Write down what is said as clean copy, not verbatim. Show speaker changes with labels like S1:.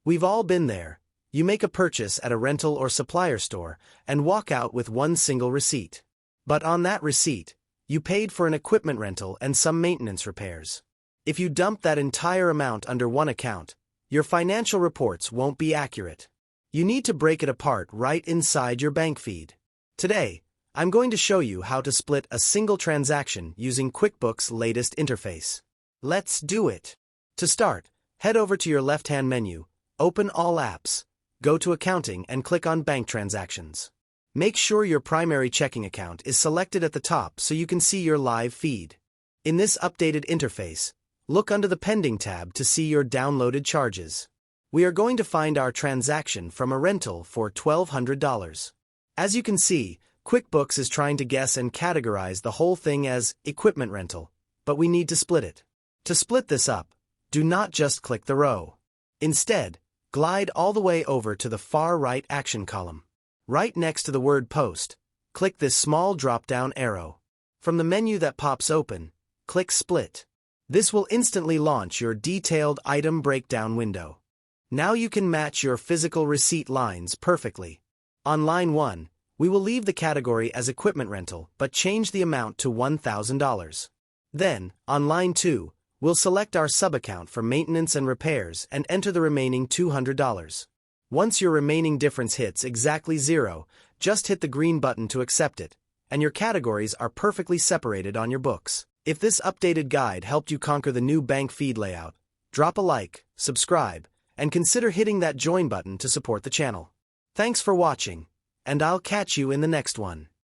S1: We've all been there. You make a purchase at a rental or supplier store and walk out with one single receipt. But on that receipt, you paid for an equipment rental and some maintenance repairs. If you dump that entire amount under one account, your financial reports won't be accurate. You need to break it apart right inside your bank feed. Today, I'm going to show you how to split a single transaction using QuickBooks' latest interface. Let's do it. To start, head over to your left-hand menu, open All Apps, go to Accounting and click on Bank Transactions. Make sure your primary checking account is selected at the top so you can see your live feed. In this updated interface, look under the Pending tab to see your downloaded charges. We are going to find our transaction from a rental for $1,200. As you can see, QuickBooks is trying to guess and categorize the whole thing as equipment rental, but we need to split it. To split this up, do not just click the row. Instead, glide all the way over to the far right action column. Right next to the word Post, click this small drop-down arrow. From the menu that pops open, click Split. This will instantly launch your detailed item breakdown window. Now you can match your physical receipt lines perfectly. On line 1, we will leave the category as equipment rental but change the amount to $1,000. Then, on line 2, we'll select our sub-account for maintenance and repairs and enter the remaining $200. Once your remaining difference hits exactly 0, just hit the green button to accept it, and your categories are perfectly separated on your books. If this updated guide helped you conquer the new bank feed layout, drop a like, subscribe, and consider hitting that join button to support the channel. Thanks for watching, and I'll catch you in the next one.